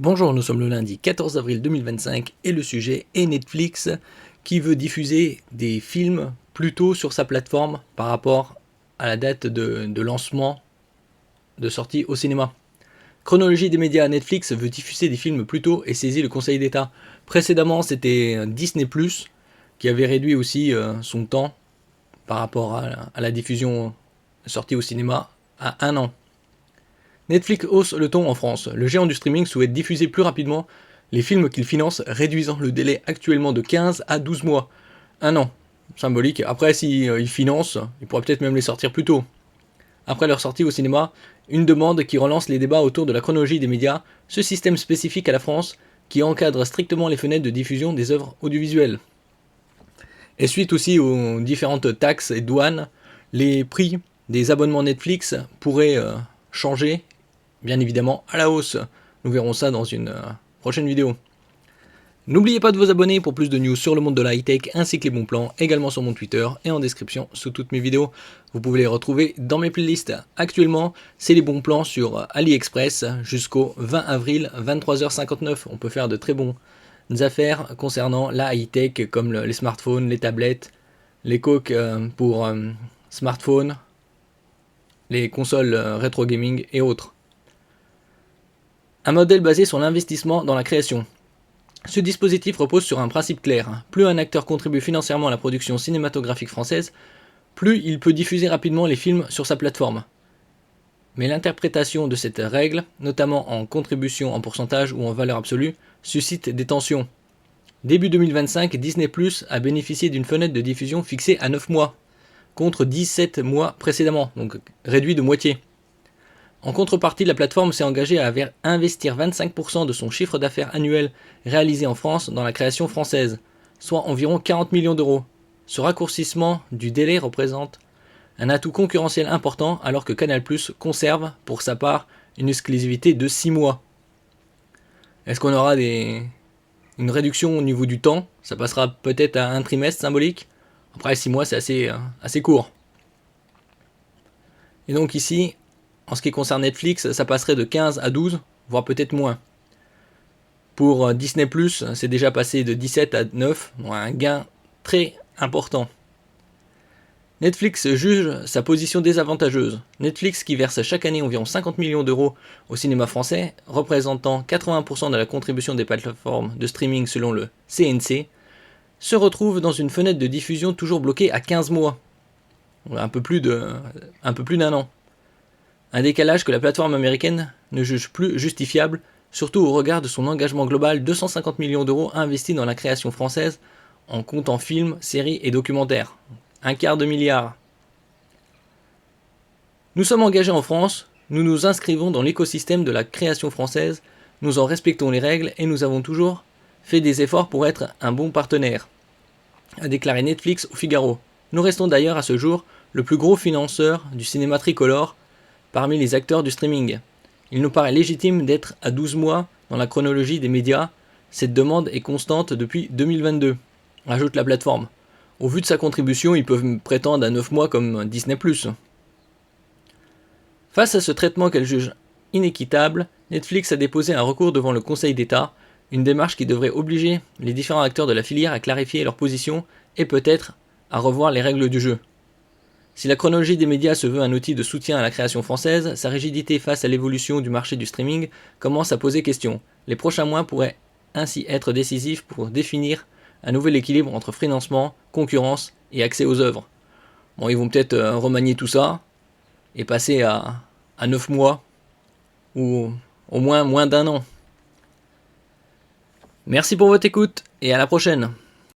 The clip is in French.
Bonjour, nous sommes le lundi 14 avril 2025 et le sujet est Netflix qui veut diffuser des films plus tôt sur sa plateforme par rapport à la date de lancement de sortie au cinéma. Chronologie des médias, Netflix veut diffuser des films plus tôt et saisit le Conseil d'État. Précédemment, c'était Disney+, qui avait réduit aussi son temps par rapport à la diffusion sortie au cinéma à 1 an. Netflix hausse le ton en France. Le géant du streaming souhaite diffuser plus rapidement les films qu'il finance, réduisant le délai actuellement de 15 à 12 mois. 1 an. Symbolique. Après, s'il finance, il pourrait peut-être même les sortir plus tôt. Après leur sortie au cinéma, une demande qui relance les débats autour de la chronologie des médias, ce système spécifique à la France qui encadre strictement les fenêtres de diffusion des œuvres audiovisuelles. Et suite aussi aux différentes taxes et douanes, les prix des abonnements Netflix pourraient changer, bien évidemment, à la hausse. Nous verrons ça dans une prochaine vidéo. N'oubliez pas de vous abonner pour plus de news sur le monde de la high-tech ainsi que les bons plans, également sur mon Twitter et en description sous toutes mes vidéos. Vous pouvez les retrouver dans mes playlists. Actuellement, c'est les bons plans sur AliExpress jusqu'au 20 avril, 23h59. On peut faire de très bons affaires concernant la high-tech comme les smartphones, les tablettes, les coques pour smartphones, les consoles rétro gaming et autres. Un modèle basé sur l'investissement dans la création. Ce dispositif repose sur un principe clair. Plus un acteur contribue financièrement à la production cinématographique française, plus il peut diffuser rapidement les films sur sa plateforme. Mais l'interprétation de cette règle, notamment en contribution en pourcentage ou en valeur absolue, suscite des tensions. Début 2025, Disney+ a bénéficié d'une fenêtre de diffusion fixée à 9 mois, contre 17 mois précédemment, donc réduit de moitié. En contrepartie, la plateforme s'est engagée à investir 25% de son chiffre d'affaires annuel réalisé en France dans la création française, soit environ 40 millions d'euros. Ce raccourcissement du délai représente un atout concurrentiel important alors que Canal+ conserve, pour sa part, une exclusivité de 6 mois. Est-ce qu'on aura une réduction au niveau du temps? Ça passera peut-être à un trimestre symbolique. Après 6 mois, c'est assez court. Et donc ici, en ce qui concerne Netflix, ça passerait de 15 à 12, voire peut-être moins. Pour Disney+, c'est déjà passé de 17 à 9, donc un gain très important. Netflix juge sa position désavantageuse. Netflix, qui verse chaque année environ 50 millions d'euros au cinéma français, représentant 80% de la contribution des plateformes de streaming selon le CNC, se retrouve dans une fenêtre de diffusion toujours bloquée à 15 mois. Un peu plus d'un an. Un décalage que la plateforme américaine ne juge plus justifiable, surtout au regard de son engagement global 250 millions d'euros investis dans la création française en comptant films, séries et documentaires. Un quart de milliard. Nous sommes engagés en France, nous nous inscrivons dans l'écosystème de la création française, nous en respectons les règles et nous avons toujours fait des efforts pour être un bon partenaire, a déclaré Netflix au Figaro. Nous restons d'ailleurs à ce jour le plus gros financeur du cinéma tricolore parmi les acteurs du streaming. Il nous paraît légitime d'être à 12 mois dans la chronologie des médias. Cette demande est constante depuis 2022, ajoute la plateforme. Au vu de sa contribution, ils peuvent prétendre à 9 mois comme Disney+. Face à ce traitement qu'elle juge inéquitable, Netflix a déposé un recours devant le Conseil d'État, une démarche qui devrait obliger les différents acteurs de la filière à clarifier leur position et peut-être à revoir les règles du jeu. Si la chronologie des médias se veut un outil de soutien à la création française, sa rigidité face à l'évolution du marché du streaming commence à poser question. Les prochains mois pourraient ainsi être décisifs pour définir un nouvel équilibre entre financement, concurrence et accès aux œuvres. Bon, ils vont peut-être remanier tout ça et passer à 9 mois ou au moins d'1 an. Merci pour votre écoute et à la prochaine.